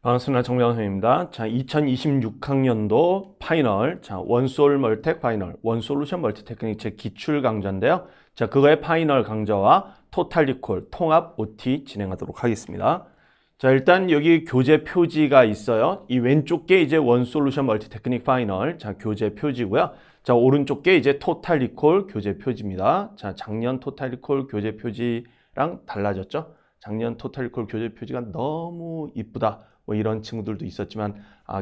반갑습니다. 정명훈 선생님입니다. 자, 2026학년도 파이널, 자, 원솔 멀텍 파이널, 원솔루션 멀티 테크닉 제 기출 강좌인데요. 자, 그거의 파이널 강좌와 토탈 리콜, 통합 OT 진행하도록 하겠습니다. 자, 일단 여기 교재 표지가 있어요. 이 왼쪽 게 이제 원솔루션 멀티 테크닉 파이널, 자, 교재 표지고요. 자, 오른쪽 게 이제 토탈 리콜 교재 표지입니다. 자, 작년 토탈 리콜 교재 표지랑 달라졌죠? 작년 토탈 리콜 교재 표지가 너무 이쁘다. 뭐 이런 친구들도 있었지만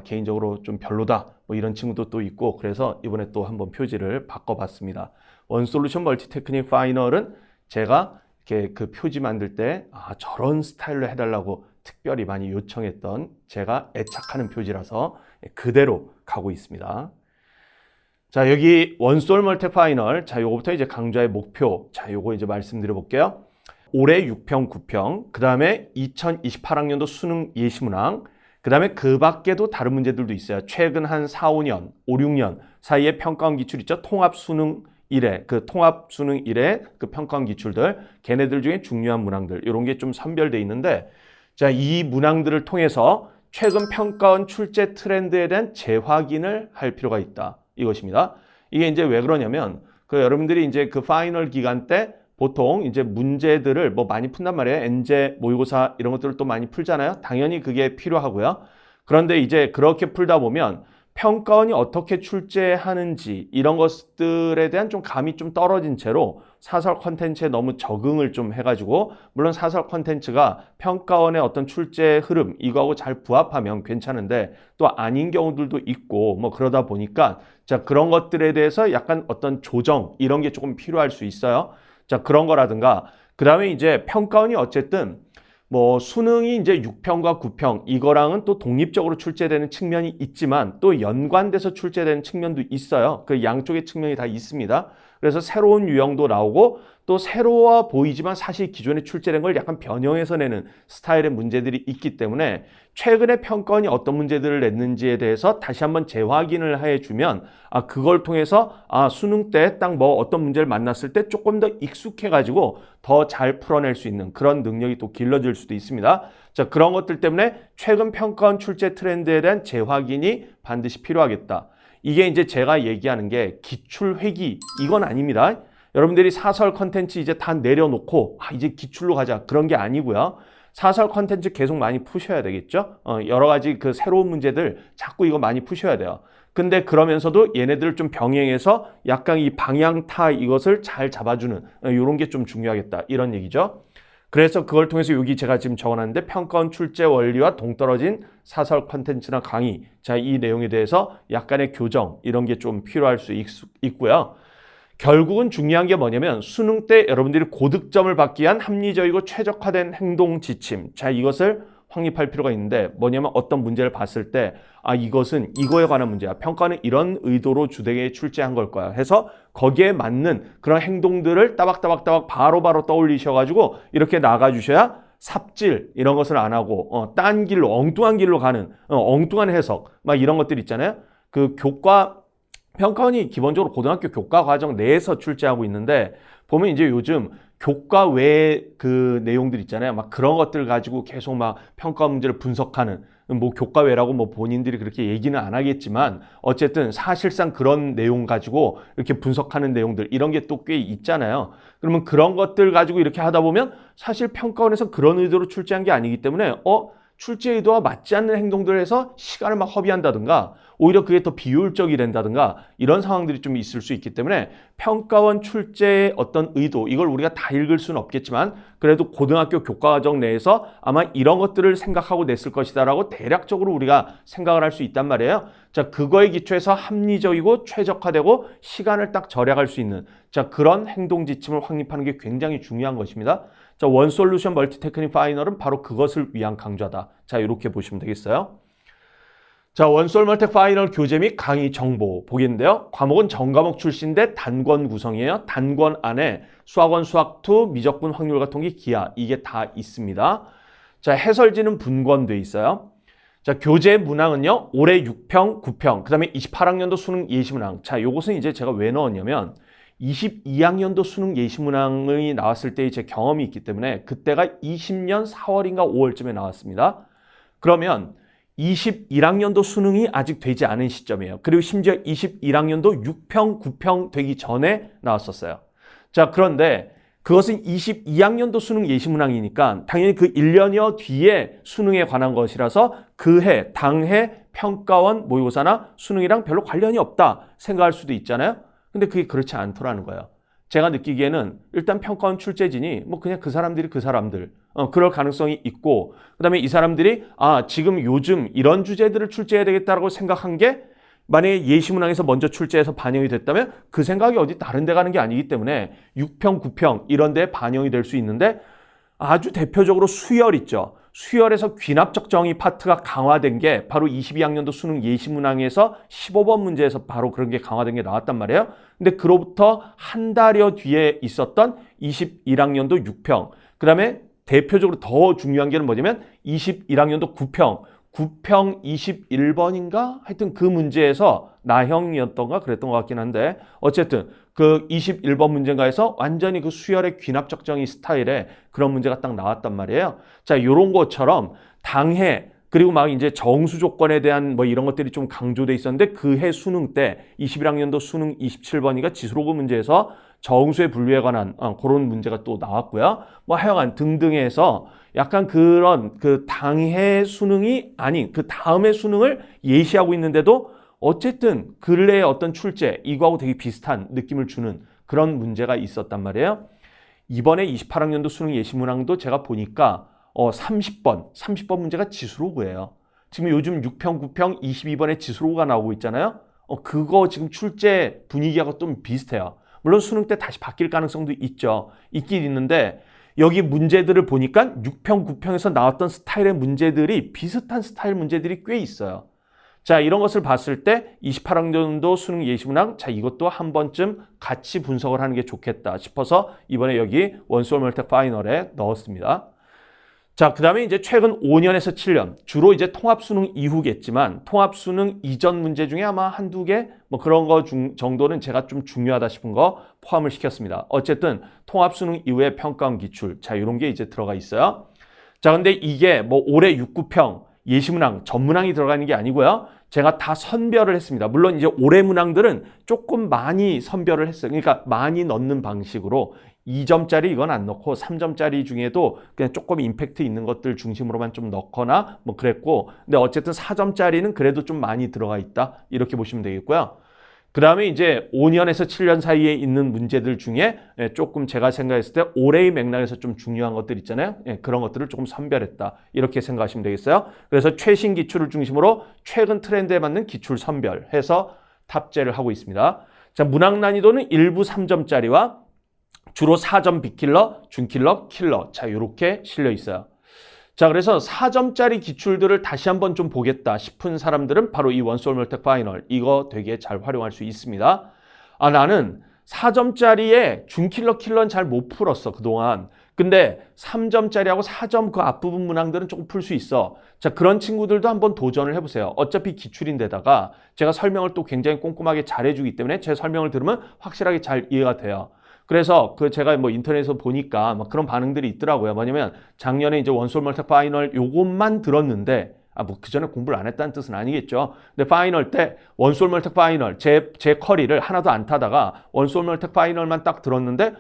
개인적으로 좀 별로다 뭐 이런 친구도 또 있고, 그래서 이번에 또 한번 표지를 바꿔봤습니다. 원솔루션 멀티 테크닉 파이널은 제가 이렇게 그 표지 만들 때 저런 스타일로 해달라고 특별히 많이 요청했던 제가 애착하는 표지라서 그대로 가고 있습니다. 자, 여기 원솔 멀티 파이널, 자, 요거부터 이제 강좌의 목표, 자, 요거 이제 말씀드려 볼게요. 올해 6평, 9평, 그 다음에 2028학년도 수능 예시문항, 그 다음에 그 밖에도 다른 문제들도 있어요. 최근 한 4, 5년, 5, 6년 사이에 평가원 기출 있죠. 통합 수능 이래, 그 통합 수능 이래 그 평가원 기출들, 걔네들 중에 중요한 문항들, 이런 게 좀 선별돼 있는데, 자, 이 문항들을 통해서 최근 평가원 출제 트렌드에 대한 재확인을 할 필요가 있다. 이것입니다. 이게 이제 왜 그러냐면, 여러분들이 이제 그 파이널 기간 때 보통 이제 문제들을 뭐 많이 푼단 말이에요. 엔제, 모의고사 이런 것들을 또 많이 풀잖아요. 당연히 그게 필요하고요. 그런데 이제 그렇게 풀다 보면 평가원이 어떻게 출제하는지 이런 것들에 대한 좀 감이 좀 떨어진 채로 사설 컨텐츠에 너무 적응을 좀 해가지고, 물론 사설 컨텐츠가 평가원의 어떤 출제 흐름 이거하고 잘 부합하면 괜찮은데 또 아닌 경우들도 있고 뭐 그러다 보니까, 자, 그런 것들에 대해서 약간 어떤 조정 이런 게 조금 필요할 수 있어요. 자, 그런 거라든가, 그 다음에 이제 평가원이 어쨌든 뭐 수능이 이제 6평과 9평 이거랑은 또 독립적으로 출제되는 측면이 있지만 또 연관돼서 출제되는 측면도 있어요. 그 양쪽의 측면이 다 있습니다. 그래서 새로운 유형도 나오고 또 새로워 보이지만 사실 기존에 출제된 걸 약간 변형해서 내는 스타일의 문제들이 있기 때문에 최근에 평가원이 어떤 문제들을 냈는지에 대해서 다시 한번 재확인을 해주면 그걸 통해서 수능 때 딱 뭐 어떤 문제를 만났을 때 조금 더 익숙해가지고 더 잘 풀어낼 수 있는 그런 능력이 또 길러질 수도 있습니다. 자, 그런 것들 때문에 최근 평가원 출제 트렌드에 대한 재확인이 반드시 필요하겠다. 이게 이제 제가 얘기하는 게 기출 회귀 이건 아닙니다. 여러분들이 사설 컨텐츠 이제 다 내려놓고 이제 기출로 가자 그런 게 아니고요. 사설 컨텐츠 계속 많이 푸셔야 되겠죠. 여러 가지 그 새로운 문제들 자꾸 이거 많이 푸셔야 돼요. 근데 그러면서도 얘네들을 좀 병행해서 약간 이 방향타 이것을 잘 잡아주는 이런 게 좀 중요하겠다 이런 얘기죠. 그래서 그걸 통해서 여기 제가 지금 적어놨는데, 평가원 출제 원리와 동떨어진 사설 컨텐츠나 강의, 자, 이 내용에 대해서 약간의 교정 이런 게 좀 필요할 수 있고요. 결국은 중요한 게 뭐냐면 수능 때 여러분들이 고득점을 받기 위한 합리적이고 최적화된 행동 지침, 자, 이것을 확립할 필요가 있는데, 뭐냐면 어떤 문제를 봤을 때 이것은 이거에 관한 문제야, 평가는 이런 의도로 주되게 출제한 걸 거야 해서 거기에 맞는 그런 행동들을 따박따박 바로바로 떠올리셔가지고 이렇게 나가주셔야 삽질 이런 것을 안 하고 딴 길로 엉뚱한 길로 가는 엉뚱한 해석 막 이런 것들 있잖아요. 그 교과 평가원이 기본적으로 고등학교 교과 과정 내에서 출제하고 있는데, 보면 이제 요즘 교과 외 그 내용들 있잖아요. 막 그런 것들 가지고 계속 막 평가 문제를 분석하는, 뭐 교과 외라고 뭐 본인들이 그렇게 얘기는 안 하겠지만 어쨌든 사실상 그런 내용 가지고 이렇게 분석하는 내용들 이런 게 또 꽤 있잖아요. 그러면 그런 것들 가지고 이렇게 하다 보면 사실 평가원에서 그런 의도로 출제한 게 아니기 때문에 출제 의도와 맞지 않는 행동들을 해서 시간을 막 허비한다든가 오히려 그게 더 비효율적이 된다든가 이런 상황들이 좀 있을 수 있기 때문에 평가원 출제의 어떤 의도 이걸 우리가 다 읽을 수는 없겠지만 그래도 고등학교 교과과정 내에서 아마 이런 것들을 생각하고 냈을 것이다라고 대략적으로 우리가 생각을 할 수 있단 말이에요. 자, 그거에 기초해서 합리적이고 최적화되고 시간을 딱 절약할 수 있는, 자, 그런 행동 지침을 확립하는 게 굉장히 중요한 것입니다. 자, 원솔루션 멀티 테크닉 파이널은 바로 그것을 위한 강좌다. 자, 이렇게 보시면 되겠어요. 자, 원솔 멀티 파이널 교재 및 강의 정보 보겠는데요. 과목은 전과목 출신인데 단권 구성이에요. 단권 안에 수학원, 수학2, 미적분, 확률과 통계, 기하 이게 다 있습니다. 자, 해설지는 분권돼 있어요. 자, 교재 문항은요. 올해 6평, 9평, 그 다음에 28학년도 수능 예시문항. 자, 요것은 이제 제가 왜 넣었냐면 22학년도 수능 예시문항이 나왔을 때의 제 경험이 있기 때문에 그때가 20년 4월인가 5월쯤에 나왔습니다. 그러면 21학년도 수능이 아직 되지 않은 시점이에요. 그리고 심지어 21학년도 6평, 9평 되기 전에 나왔었어요. 자, 그런데 그것은 22학년도 수능 예시문항이니까 당연히 그 1년여 뒤에 수능에 관한 것이라서 그 해, 당해 평가원 모의고사나 수능이랑 별로 관련이 없다 생각할 수도 있잖아요. 근데 그게 그렇지 않더라는 거예요. 제가 느끼기에는 일단 평가원 출제진이 뭐 그냥 그 사람들 그럴 가능성이 있고, 그다음에 이 사람들이 지금 요즘 이런 주제들을 출제해야 되겠다라고 생각한 게 만약에 예시문항에서 먼저 출제해서 반영이 됐다면 그 생각이 어디 다른 데 가는 게 아니기 때문에 6평, 9평 이런 데에 반영이 될 수 있는데, 아주 대표적으로 수열 있죠. 수열에서 귀납적 정의 파트가 강화된 게 바로 22학년도 수능 예시문항에서 15번 문제에서 바로 그런 게 강화된 게 나왔단 말이에요. 근데 그로부터 한 달여 뒤에 있었던 21학년도 6평, 그 다음에 대표적으로 더 중요한 게 뭐냐면 21학년도 9평 21번인가? 하여튼 그 문제에서 나형이었던가 그랬던 것 같긴 한데, 어쨌든 그 21번 문제인가에서 완전히 그 수열의 귀납적 정의 스타일의 그런 문제가 딱 나왔단 말이에요. 자, 요런 것처럼 당해 그리고 막 이제 정수 조건에 대한 뭐 이런 것들이 좀 강조돼 있었는데, 그 해 수능 때 21학년도 수능 27번이가 지수로그 문제에서 정수의 분류에 관한 그런 문제가 또 나왔고요. 뭐 하여간 등등해서 약간 그런 그 당해 수능이 아닌 그 다음의 수능을 예시하고 있는데도 어쨌든 근래의 어떤 출제 이거하고 되게 비슷한 느낌을 주는 그런 문제가 있었단 말이에요. 이번에 28학년도 수능 예시문항도 제가 보니까 30번 문제가 지수로그예요. 지금 요즘 6평, 9평, 22번에 지수로그가 나오고 있잖아요. 그거 지금 출제 분위기하고 좀 비슷해요. 물론 수능 때 다시 바뀔 가능성도 있긴 있는데, 여기 문제들을 보니까 6평, 9평에서 나왔던 스타일의 문제들이 비슷한 스타일 문제들이 꽤 있어요. 자, 이런 것을 봤을 때 28학년도 수능 예시문항, 자, 이것도 한 번쯤 같이 분석을 하는 게 좋겠다 싶어서 이번에 여기 원수월 멀텍 파이널에 넣었습니다. 자, 그 다음에 이제 최근 5년에서 7년, 주로 이제 통합수능 이후겠지만 통합수능 이전 문제 중에 아마 한두 개 뭐 그런 거 정도는 제가 좀 중요하다 싶은 거 포함을 시켰습니다. 어쨌든 통합수능 이후의 평가원 기출, 자, 이런 게 이제 들어가 있어요. 자, 근데 이게 뭐 올해 6, 9평 예시문항, 전문항이 들어가는 게 아니고요. 제가 다 선별을 했습니다. 물론 이제 올해 문항들은 조금 많이 선별을 했어요. 그러니까 많이 넣는 방식으로 2점짜리 이건 안 넣고 3점짜리 중에도 그냥 조금 임팩트 있는 것들 중심으로만 좀 넣거나 뭐 그랬고, 근데 어쨌든 4점짜리는 그래도 좀 많이 들어가 있다 이렇게 보시면 되겠고요. 그 다음에 이제 5년에서 7년 사이에 있는 문제들 중에 조금 제가 생각했을 때 올해의 맥락에서 좀 중요한 것들 있잖아요. 그런 것들을 조금 선별했다 이렇게 생각하시면 되겠어요. 그래서 최신 기출을 중심으로 최근 트렌드에 맞는 기출 선별해서 탑재를 하고 있습니다. 자, 문항 난이도는 일부 3점짜리와 주로 4점 빅킬러, 준킬러, 킬러, 자, 이렇게 실려 있어요. 자, 그래서 4점짜리 기출들을 다시 한번 좀 보겠다 싶은 사람들은 바로 이 원소울 멀텍 파이널, 이거 되게 잘 활용할 수 있습니다. 나는 4점짜리에 준킬러, 킬러는 잘 못 풀었어, 그동안. 근데 3점짜리하고 4점 그 앞부분 문항들은 조금 풀 수 있어. 자, 그런 친구들도 한번 도전을 해보세요. 어차피 기출인데다가 제가 설명을 또 굉장히 꼼꼼하게 잘해주기 때문에 제 설명을 들으면 확실하게 잘 이해가 돼요. 그래서 제가 뭐 인터넷에서 보니까 막 그런 반응들이 있더라고요. 뭐냐면 작년에 이제 원소울 멀텍 파이널 요것만 들었는데, 뭐 그전에 공부를 안 했다는 뜻은 아니겠죠. 근데 파이널 때 원소울 멀텍 파이널 제 커리를 하나도 안 타다가 원소울 멀텍 파이널만 딱 들었는데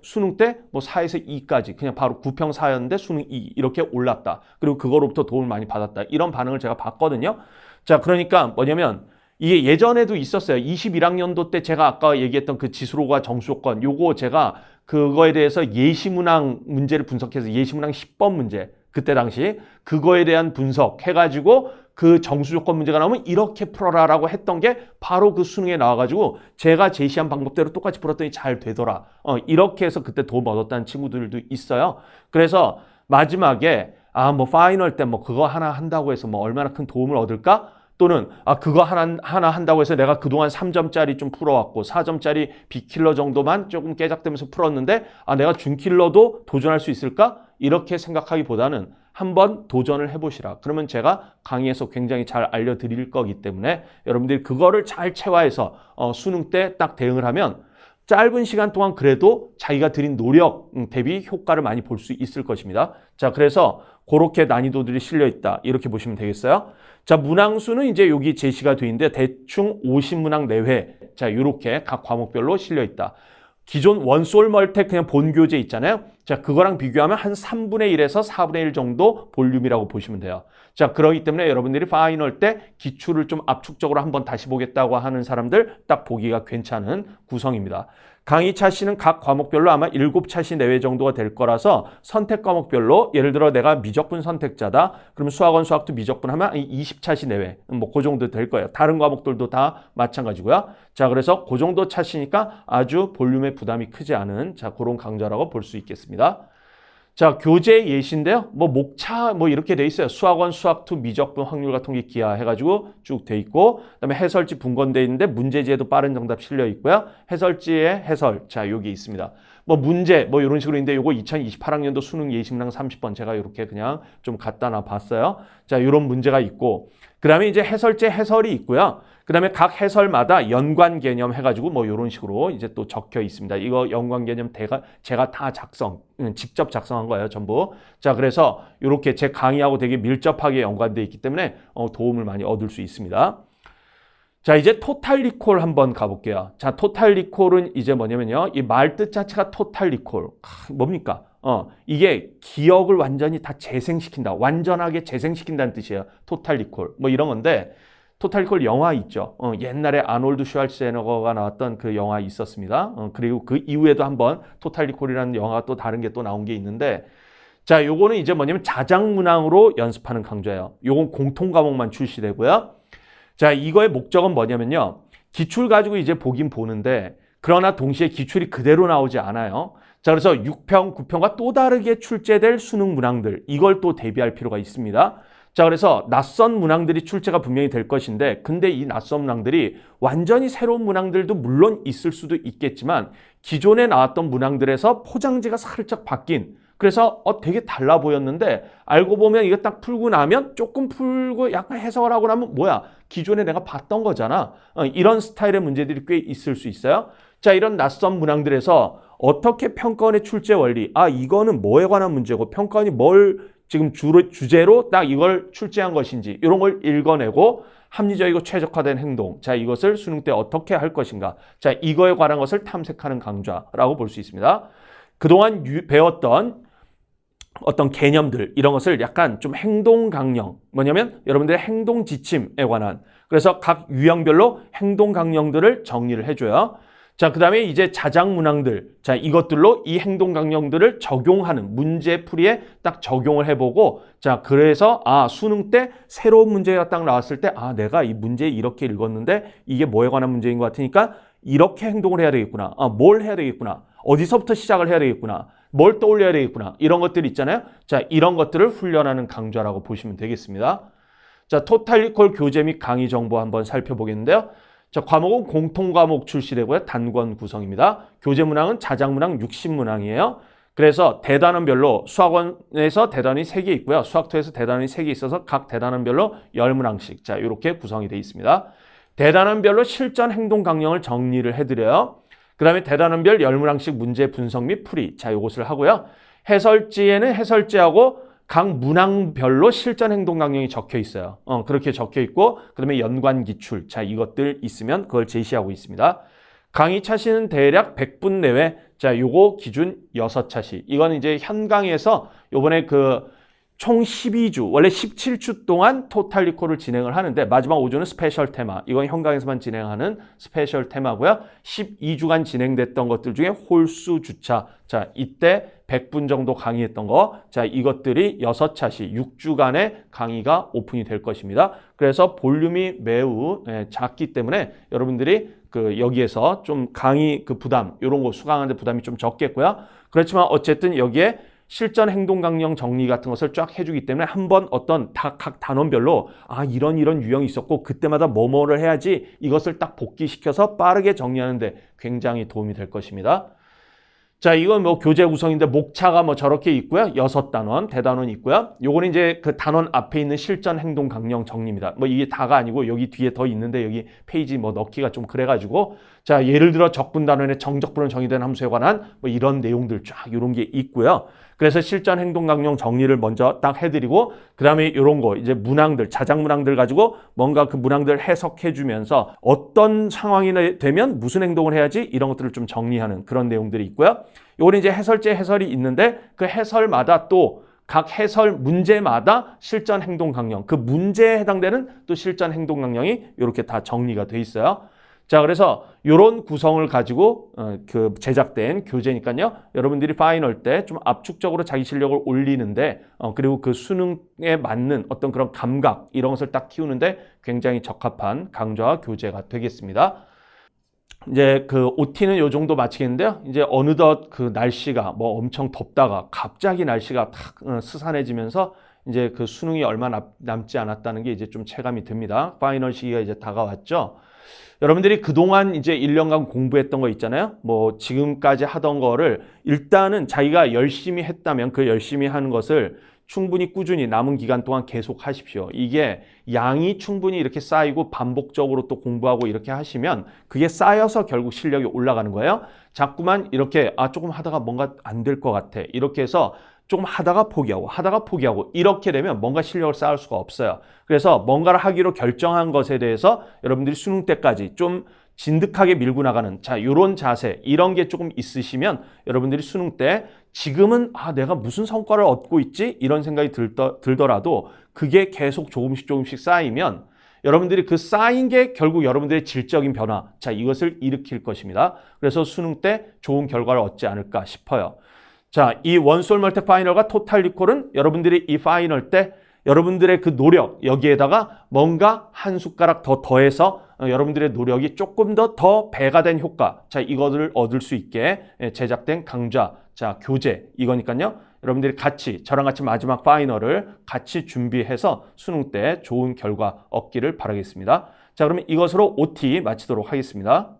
수능 때 뭐 4에서 2까지 그냥 바로 9평 4였는데 수능 2 이렇게 올랐다. 그리고 그거로부터 도움을 많이 받았다. 이런 반응을 제가 봤거든요. 자, 그러니까 뭐냐면 이게 예전에도 있었어요. 21학년도 때 제가 아까 얘기했던 그 지수로가 정수조건, 요거 제가 그거에 대해서 예시문항 문제를 분석해서 예시문항 10번 문제, 그때 당시 그거에 대한 분석 해가지고 그 정수조건 문제가 나오면 이렇게 풀어라라고 했던 게 바로 그 수능에 나와가지고 제가 제시한 방법대로 똑같이 풀었더니 잘 되더라. 이렇게 해서 그때 도움 얻었다는 친구들도 있어요. 그래서 마지막에 뭐 파이널 때 뭐 그거 하나 한다고 해서 뭐 얼마나 큰 도움을 얻을까? 또는 그거 하나 한다고 해서 내가 그동안 3점짜리 좀 풀어왔고 4점짜리 빅킬러 정도만 조금 깨작대면서 풀었는데 내가 준킬러도 도전할 수 있을까? 이렇게 생각하기보다는 한번 도전을 해보시라. 그러면 제가 강의에서 굉장히 잘 알려드릴 거기 때문에 여러분들이 그거를 잘 체화해서 수능 때 딱 대응을 하면 짧은 시간 동안 그래도 자기가 들인 노력 대비 효과를 많이 볼 수 있을 것입니다. 자, 그래서 그렇게 난이도들이 실려 있다. 이렇게 보시면 되겠어요. 자, 문항수는 이제 여기 제시가 돼 있는데 대충 50문항 내외. 자, 이렇게 각 과목별로 실려 있다. 기존 원솔 멀텍 그냥 본 교재 있잖아요. 자, 그거랑 비교하면 한 3분의 1에서 4분의 1 정도 볼륨이라고 보시면 돼요. 자, 그렇기 때문에 여러분들이 파이널 때 기출을 좀 압축적으로 한번 다시 보겠다고 하는 사람들 딱 보기가 괜찮은 구성입니다. 강의 차시는 각 과목별로 아마 7차시 내외 정도가 될 거라서 선택 과목별로 예를 들어 내가 미적분 선택자다. 그러면 수학원, 수학2 미적분 하면 20차시 내외. 뭐 그 정도 될 거예요. 다른 과목들도 다 마찬가지고요. 자, 그래서 그 정도 차시니까 아주 볼륨의 부담이 크지 않은 자, 그런 강좌라고 볼 수 있겠습니다. 자, 교재 예시인데요. 뭐 목차 뭐 이렇게 돼 있어요. 수학원, 수학2 미적분 확률과 통계 기하 해가지고 쭉 돼 있고, 그다음에 해설지 분권돼 있는데 문제지에도 빠른 정답 실려 있고요. 해설지의 해설, 자 여기 있습니다. 뭐 문제 뭐 이런 식으로 있는데 요거 2028학년도 수능 예시문항 30번 제가 이렇게 그냥 좀 갖다 놔 봤어요. 자, 이런 문제가 있고, 그다음에 이제 해설지 해설이 있고요. 그다음에 각 해설마다 연관 개념 해가지고 뭐 이런 식으로 이제 또 적혀 있습니다. 이거 연관 개념 제가 다 직접 작성한 거예요, 전부. 자, 그래서 이렇게 제 강의하고 되게 밀접하게 연관되어 있기 때문에 도움을 많이 얻을 수 있습니다. 자, 이제 토탈 리콜 한번 가볼게요. 자, 토탈 리콜은 이제 뭐냐면요. 이 말뜻 자체가 토탈 리콜. 뭡니까? 이게 기억을 완전히 다 재생시킨다. 완전하게 재생시킨다는 뜻이에요. 토탈 리콜. 뭐 이런 건데, 토탈 리콜 영화 있죠. 옛날에 아놀드 슈왈츠제네거가 나왔던 그 영화 있었습니다. 그리고 그 이후에도 한번 토탈 리콜이라는 영화가 또 다른 게 또 나온 게 있는데, 자, 요거는 이제 뭐냐면 자작문항으로 연습하는 강좌예요. 요건 공통 과목만 출시되고요. 자, 이거의 목적은 뭐냐면요. 기출 가지고 이제 보긴 보는데, 그러나 동시에 기출이 그대로 나오지 않아요. 자, 그래서 6평, 9평과 또 다르게 출제될 수능 문항들, 이걸 또 대비할 필요가 있습니다. 자, 그래서 낯선 문항들이 출제가 분명히 될 것인데, 근데 이 낯선 문항들이 완전히 새로운 문항들도 물론 있을 수도 있겠지만, 기존에 나왔던 문항들에서 포장지가 살짝 바뀐, 그래서 되게 달라 보였는데 알고 보면 이거 딱 풀고 나면 조금 풀고 약간 해석을 하고 나면 뭐야, 기존에 내가 봤던 거잖아. 이런 스타일의 문제들이 꽤 있을 수 있어요. 자, 이런 낯선 문항들에서 어떻게 평가원의 출제 원리, 이거는 뭐에 관한 문제고 평가원이 뭘 지금 주제로 딱 이걸 출제한 것인지 이런 걸 읽어내고 합리적이고 최적화된 행동, 자, 이것을 수능 때 어떻게 할 것인가, 자, 이거에 관한 것을 탐색하는 강좌라고 볼 수 있습니다. 그동안 배웠던 어떤 개념들, 이런 것을 약간 좀 행동 강령, 뭐냐면 여러분들의 행동 지침에 관한, 그래서 각 유형별로 행동 강령들을 정리를 해줘요. 자, 그 다음에 이제 자작 문항들, 자, 이것들로 이 행동 강령들을 적용하는 문제풀이에 딱 적용을 해보고, 자, 그래서 수능 때 새로운 문제가 딱 나왔을 때 내가 이 문제 이렇게 읽었는데 이게 뭐에 관한 문제인 것 같으니까 이렇게 행동을 해야 되겠구나. 뭘 해야 되겠구나. 어디서부터 시작을 해야 되겠구나. 뭘 떠올려야 되겠구나. 이런 것들 있잖아요. 자, 이런 것들을 훈련하는 강좌라고 보시면 되겠습니다. 자, 토탈 리콜 교재 및 강의 정보 한번 살펴보겠는데요. 자, 과목은 공통 과목 출시되고요. 단권 구성입니다. 교재 문항은 자작 문항 60문항이에요. 그래서 대단원별로 수학원에서 대단원이 3개 있고요. 수학2에서 대단원이 3개 있어서 각 대단원별로 10문항씩. 자, 이렇게 구성이 되어 있습니다. 대단원별로 실전 행동 강령을 정리를 해드려요. 그 다음에 대단원별 10문항씩 문제 분석 및 풀이. 자, 요것을 하고요. 해설지에는 해설지하고 각 문항별로 실전 행동 강령이 적혀 있어요. 그렇게 적혀 있고, 그 다음에 연관 기출. 자, 이것들 있으면 그걸 제시하고 있습니다. 강의 차시는 대략 100분 내외. 자, 요거 기준 6차시. 이건 이제 현강에서 요번에 총 12주, 원래 17주 동안 토탈 리콜을 진행을 하는데 마지막 5주는 스페셜 테마. 이건 현강에서만 진행하는 스페셜 테마고요. 12주간 진행됐던 것들 중에 홀수 주차. 자, 이때 100분 정도 강의했던 거. 자, 이것들이 6차시, 6주간의 강의가 오픈이 될 것입니다. 그래서 볼륨이 매우 작기 때문에 여러분들이 여기에서 좀 강의 부담, 이런 거 수강하는데 부담이 좀 적겠고요. 그렇지만 어쨌든 여기에 실전 행동 강령 정리 같은 것을 쫙 해주기 때문에 한번 어떤 각 단원별로 이런 유형이 있었고 그때마다 뭐를 해야지 이것을 딱 복귀시켜서 빠르게 정리하는데 굉장히 도움이 될 것입니다. 자, 이건 뭐 교재 구성인데 목차가 뭐 저렇게 있고요. 6단원, 대단원 있고요. 요거는 이제 그 단원 앞에 있는 실전 행동 강령 정리입니다. 뭐 이게 다가 아니고 여기 뒤에 더 있는데 여기 페이지 뭐 넣기가 좀 그래가지고 자, 예를 들어 적분 단원의 정적분으로 정의된 함수에 관한 뭐 이런 내용들 쫙 이런 게 있고요. 그래서 실전 행동 강령 정리를 먼저 딱 해드리고 그 다음에 이런 거 이제 문항들, 자작 문항들 가지고 뭔가 그 문항들 해석해주면서 어떤 상황이 되면 무슨 행동을 해야지 이런 것들을 좀 정리하는 그런 내용들이 있고요. 요거는 이제 해설제 해설이 있는데 그 해설마다 또 각 해설 문제마다 실전 행동 강령, 그 문제에 해당되는 또 실전 행동 강령이 이렇게 다 정리가 돼 있어요. 자, 그래서 이런 구성을 가지고 그 제작된 교재니까요. 여러분들이 파이널 때 좀 압축적으로 자기 실력을 올리는데 그리고 그 수능에 맞는 어떤 그런 감각 이런 것을 딱 키우는데 굉장히 적합한 강좌와 교재가 되겠습니다. 이제 그 OT는 요 정도 마치겠는데요. 이제 어느덧 그 날씨가 뭐 엄청 덥다가 갑자기 날씨가 탁 스산해지면서 이제 그 수능이 얼마 남지 않았다는 게 이제 좀 체감이 됩니다. 파이널 시기가 이제 다가왔죠. 여러분들이 그동안 이제 1년간 공부했던 거 있잖아요. 뭐 지금까지 하던 거를 일단은 자기가 열심히 했다면 그 열심히 하는 것을 충분히 꾸준히 남은 기간 동안 계속 하십시오. 이게 양이 충분히 이렇게 쌓이고 반복적으로 또 공부하고 이렇게 하시면 그게 쌓여서 결국 실력이 올라가는 거예요. 자꾸만 이렇게 조금 하다가 뭔가 안 될 것 같아. 이렇게 해서 조금 하다가 포기하고 이렇게 되면 뭔가 실력을 쌓을 수가 없어요. 그래서 뭔가를 하기로 결정한 것에 대해서 여러분들이 수능 때까지 좀 진득하게 밀고 나가는 이런 자세 이런 게 조금 있으시면 여러분들이 수능 때 지금은 내가 무슨 성과를 얻고 있지? 이런 생각이 들더라도 그게 계속 조금씩 쌓이면 여러분들이 그 쌓인 게 결국 여러분들의 질적인 변화 이것을 일으킬 것입니다. 그래서 수능 때 좋은 결과를 얻지 않을까 싶어요. 자, 이 원소울 멀티 파이널과 토탈 리콜은 여러분들이 이 파이널 때 여러분들의 그 노력 여기에다가 뭔가 한 숟가락 더 더해서 여러분들의 노력이 조금 더 배가 된 효과 이것을 얻을 수 있게 제작된 강좌 교재 이거니까요. 여러분들이 같이 저랑 같이 마지막 파이널을 같이 준비해서 수능 때 좋은 결과 얻기를 바라겠습니다. 자, 그러면 이것으로 OT 마치도록 하겠습니다.